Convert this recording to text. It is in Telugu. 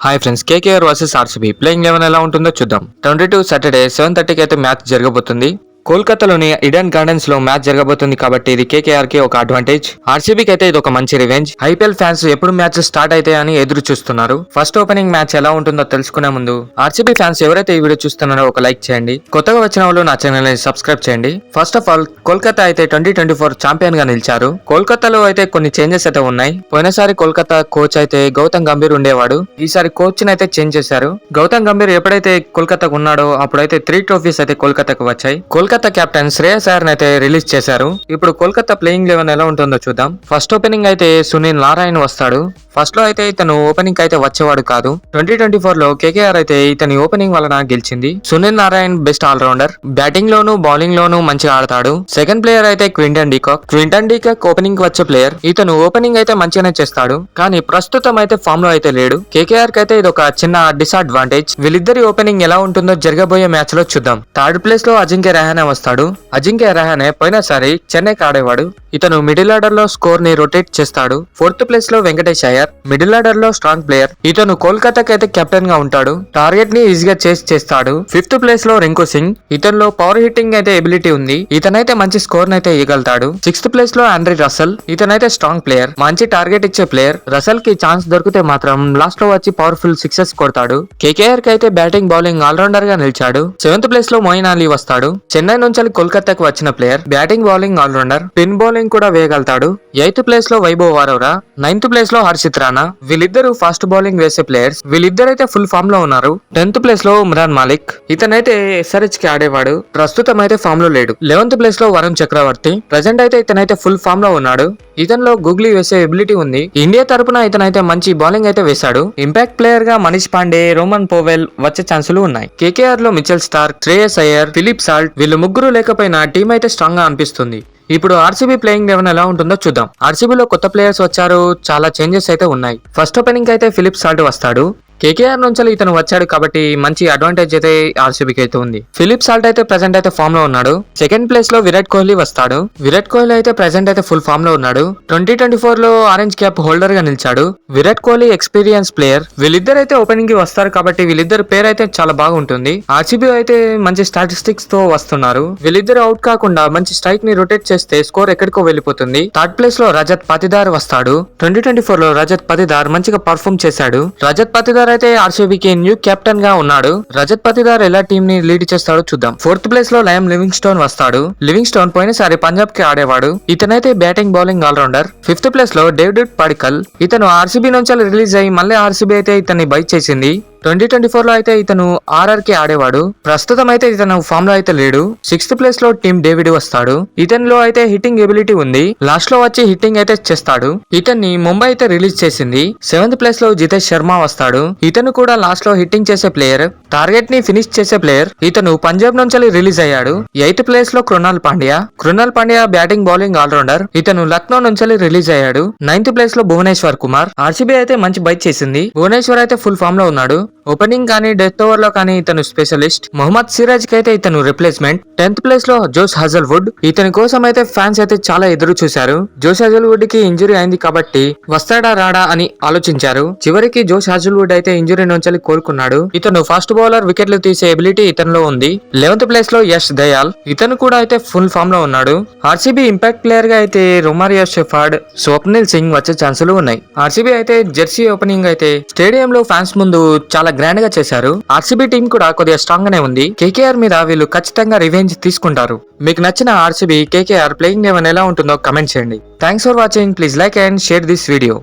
Hi friends, KKR versus RCB playing 11 ఎలా ఉంటుందో చూద్దాం. 22 సాటర్డే 7:30కి అయితే మ్యాచ్ జరగబోతుంది. కోల్కతాలోని ఈడెన్ గార్డెన్స్ లో మ్యాచ్ జరగబోతుంది కాబట్టి ఇది కేకేఆర్ కి ఒక అడ్వాంటేజ్. ఆర్సీబీకి అయితే ఇది ఒక మంచి రివెంజ్. ఐపీఎల్ ఫ్యాన్స్ ఎప్పుడు మ్యాచ్ స్టార్ట్ అవుతాయని ఎదురు చూస్తున్నారు. ఫస్ట్ ఓపెనింగ్ మ్యాచ్ ఎలా ఉంటుందో తెలుసుకునే ముందు ఆర్సీబీ ఫ్యాన్స్ ఎవరైతే ఈ వీడియో చూస్తున్నారో ఒక లైక్ చేయండి. కొత్తగా వచ్చిన వాళ్ళు నా ఛానల్ ని సబ్స్క్రైబ్ చేయండి. ఫస్ట్ ఆఫ్ ఆల్, కోల్కతా అయితే 2024 ఛాంపియన్ గా నిలిచారు. కోల్కతాలో అయితే కొన్ని చేంజెస్ అయితే ఉన్నాయి. పోయినసారి కోల్కతా కోచ్ అయితే గౌతమ్ గంభీర్ ఉండేవాడు. ఈసారి కోచ్ ని అయితే చేంజ్ చేశారు. గౌతమ్ గంభీర్ ఎప్పుడైతే కోల్కతాకు ఉన్నాడో అప్పుడైతే 3 ట్రోఫీస్ అయితే కోల్కతాకు వచ్చాయి. కోల్కతా కెప్టెన్ శ్రేయస్ అయ్యర్ అయితే రిలీజ్ చేశారు. ఇప్పుడు కోల్కతా ప్లేయింగ్ 11 ఎలా ఉంటుందో చూద్దాం. ఫస్ట్ ఓపెనింగ్ అయితే సునీల్ నారాయణ్ వస్తాడు. ఫస్ట్ లో అయితే ఇతను ఓపెనింగ్ అయితే వచ్చేవాడు కాదు. 2024 లో కేకేఆర్ అయితే ఇతని ఓపెనింగ్ వలన గెలిచింది. Sunil Narine best allrounder. Batting లోను బౌలింగ్ లోను మంచిగా ఆడతాడు. సెకండ్ ప్లేయర్ అయితే క్వింటన్ డీకాక్ ఓపెనింగ్ వచ్చే ప్లేయర్. ఇతను ఓపెనింగ్ అయితే మంచిగానే చేస్తాడు, కానీ ప్రస్తుతం అయితే ఫామ్ లో అయితే లేడు. కేకేఆర్ కి అయితే ఇది ఒక చిన్న డిసడ్వాంటేజ్. వీళ్ళిద్దరి ఓపెనింగ్ ఎలా ఉంటుందో జరగబోయే మ్యాచ్ లో చూద్దాం. థర్డ్ ప్లేస్ లో అజింక్య రహానే వస్తాడు. అజింక్య రహానే పోయినసారి చెన్నైకి ఆడేవాడు. ఇతను మిడిల్ ఆర్డర్ లో స్కోర్ ని రొటేట్ చేస్తాడు. ఫోర్త్ ప్లేస్ లో వెంకటేష్ అయ్యర్, మిడిల్ ఆర్డర్ లో స్ట్రాంగ్ ప్లేయర్. ఇతను కోల్కతాకి అయితే కెప్టెన్ గా ఉంటాడు. టార్గెట్ ని ఈజీగా చేస్తాడు. ఫిఫ్త్ ప్లేస్ లో రింకు సింగ్. ఇతనిలో పవర్ హిట్టింగ్ అయితే ఎబిలిటీ ఉంది. ఇతనైతే మంచి స్కోర్ అయితే ఇవ్వగలుగుతాడు. సిక్స్త్ ప్లేస్ లో ఆండ్రీ రసల్. ఇతనైతే స్ట్రాంగ్ ప్లేయర్, మంచి టార్గెట్ ఇచ్చే ప్లేయర్. రసల్ కి ఛాన్స్ దొరికితే మాత్రం లాస్ట్ లో వచ్చి పవర్ఫుల్ సిక్సెస్ కొడతాడు. కేకేఆర్ కి అయితే బ్యాటింగ్ బౌలింగ్ ఆల్రౌండర్ గా నిలిచాడు. సెవెంత్ ప్లేస్ లో మొయిన్ అలీ వస్తాడు. చెన్నై నుంచి కోల్కతాకి వచ్చిన player. Batting bowling allrounder, spin bowling కూడా వేయగలుగుతాడు. ఎయిత్ ప్లేస్ లో వైభవ్ వారోరా. నైన్త్ ప్లేస్ లో హర్షిత్ రాణా. వీళ్ళిద్దరు ఫాస్ట్ బౌలింగ్ వేసే ప్లేయర్స్. వీళ్ళిద్దరైతే ఫుల్ ఫామ్ లో ఉన్నారు. 10th ప్లేస్ లో ఉమ్రాన్ మాలిక్. ఇతనైతే ఎస్ఆర్హెచ్ కి ఆడేవాడు. ప్రస్తుతం అయితే ఫామ్ లో లేడు. 11th ప్లేస్ లో వరుణ్ చక్రవర్తి. ప్రజెంట్ అయితే ఇతనైతే ఫుల్ ఫామ్ లో ఉన్నాడు. ఇతనిలో గూగ్లీ వేసే ఎబిలిటీ ఉంది. ఇండియా తరపున ఇతనైతే మంచి బౌలింగ్ అయితే వేశాడు. ఇంపాక్ట్ ప్లేయర్ గా మనీష్ పాండే, రోమన్ పోవెల్ వచ్చే ఛాన్సులు ఉన్నాయి. కేకేఆర్ లో Mitchell Starc, Shreyas Iyer, Philip Salt వీళ్ళు ముగ్గురు లేకపోయినా టీం అయితే స్ట్రాంగ్ గా అనిపిస్తుంది. ఇప్పుడు ఆర్సీబీ ప్లేయింగ్ 11 ఎలా ఉంటుందో చూద్దాం. ఆర్సీబీలో కొత్త ప్లేయర్స్ వచ్చారు. చాలా చేంజెస్ అయితే ఉన్నాయి. ఫస్ట్ ఓపెనింగ్ అయితే ఫిలిప్ సాల్ట్ వస్తాడు. కేకేఆర్ నుంచి ఇతను వచ్చాడు కాబట్టి మంచి అడ్వాంటేజ్ అయితే ఆర్సీబీకి అయితే ఉంది. ఫిలిప్ సాల్ట్ అయితే ప్రెసెంట్ అయితే ఫామ్ లో ఉన్నాడు. సెకండ్ ప్లేస్ లో విరాట్ కోహ్లీ వస్తాడు. విరాట్ కోహ్లీ అయితే ప్రెసెంట్ అయితే ఫుల్ ఫామ్ లో ఉన్నాడు. 2024 లో ఆరెంజ్ క్యాప్ హోల్డర్ గా నిలిచాడు. Virat Kohli experience player. వీళ్ళిద్దరు అయితే ఓపెనింగ్ కి వస్తారు కాబట్టి వీళ్ళిద్దరు పేరు అయితే చాలా బాగుంటుంది. ఆర్సీబీ అయితే మంచి స్టాటిస్టిక్స్ తో వస్తున్నారు. వీళ్ళిద్దరు అవుట్ కాకుండా మంచి స్ట్రైక్ ని రొటేట్ చేస్తే స్కోర్ ఎక్కడికో వెళ్ళిపోతుంది. థర్డ్ ప్లేస్ లో రజత్ పతిదార్ వస్తాడు. 2024 లో రజత్ పతిదార్ మంచిగా పర్ఫార్మ్ చేశాడు. రజత్ పతిదార్ అయితే ఆర్సీబీకి న్యూ కెప్టెన్ గా ఉన్నాడు. రజత్ పతిదార్ ఎలా టీం ని లీడ్ చేస్తాడో చూద్దాం. ఫోర్త్ ప్లేస్ లో లయం లివింగ్స్టోన్ వస్తాడు. లివింగ్స్టోన్ పోయినసారి పంజాబ్ కి ఆడేవాడు. ఇతనైతే batting bowling allrounder. Fifth place లో డేవిడ్ పడికల్. ఇతను ఆర్సీబీ నుంచి రిలీజ్ అయ్యి మళ్ళీ ఆర్సీబీ అయితే ఇతన్ని బైట్ చేసింది. 2024 లో అయితే ఇతను ఆర్ఆర్ కి ఆడేవాడు. ప్రస్తుతం అయితే ఇతను ఫామ్ లో అయితే లేడు. సిక్స్త్ ప్లేస్ లో టీమ్ డేవిడ్ వస్తాడు. ఇతనిలో అయితే హిట్టింగ్ ఎబిలిటీ ఉంది. లాస్ట్ లో వచ్చి హిట్టింగ్ అయితే చేస్తాడు. ఇతన్ని ముంబై అయితే రిలీజ్ చేసింది. సెవెంత్ ప్లేస్ లో జితేష్ శర్మ వస్తాడు. ఇతను కూడా లాస్ట్ లో హిట్టింగ్ చేసే ప్లేయర్, టార్గెట్ ని ఫినిష్ చేసే ప్లేయర్. ఇతను పంజాబ్ నుంచి రిలీజ్ అయ్యాడు. ఎయిత్ ప్లేస్ లో Krunal Pandya batting bowling allrounder. ఇతను లక్నో నుంచి రిలీజ్ అయ్యాడు. నైన్త్ ప్లేస్ లో భువనేశ్వర్ కుమార్. ఆర్సీబీ అయితే మంచి బైట్ చేసింది. భువనేశ్వర్ అయితే ఫుల్ ఫామ్ లో ఉన్నాడు. ఓపెనింగ్ కానీ డెత్ ఓవర్ లో కానీ ఇతను స్పెషలిస్ట్. మొహమ్మద్ సిరాజ్ కి అయితే ఇతను రిప్లేస్మెంట్. 10th ప్లేస్ లో జోష్ హజల్వుడ్. ఇతని కోసం అయితే ఫ్యాన్స్ అయితే చాలా ఎదురు చూశారు. జోష్ హజల్వుడ్ కి ఇంజురీ అయింది కాబట్టి వస్తాడా రాడా అని ఆలోచించారు. చివరికి జోష్ హజల్వుడ్ అయితే ఇంజురీ నుంచి కోలుకున్నాడు. ఇతను ఫాస్ట్ బౌలర్, వికెట్లు తీసే ఎబిలిటీ ఇతనిలో ఉంది. 11th ప్లేస్ లో యష్ దయాల్. ఇతను కూడా అయితే ఫుల్ ఫామ్ లో ఉన్నాడు. ఆర్సీబీ ఇంపాక్ట్ ప్లేయర్ గా అయితే రొమారియో షెఫర్డ్, స్వప్నిల్ సింగ్ వచ్చే ఛాన్సులు ఉన్నాయి. ఆర్సీబీ అయితే జెర్సీ ఓపెనింగ్ అయితే స్టేడియం లో ఫ్యాన్స్ ముందు చాలా గ్రాండ్ గా చేశారు. ఆర్సీబీ టీం కూడా కొద్దిగా స్ట్రాంగ్ గానే ఉంది. కేకేఆర్ మీద వీళ్ళు ఖచ్చితంగా రివెంజ్ తీసుకుంటారు. మీకు నచ్చిన ఆర్సీబీ కేకేఆర్ ప్లేయింగ్ 11 ఎలా ఉంటుందో కమెంట్ చేయండి. Thanks for watching. Please like and share this video.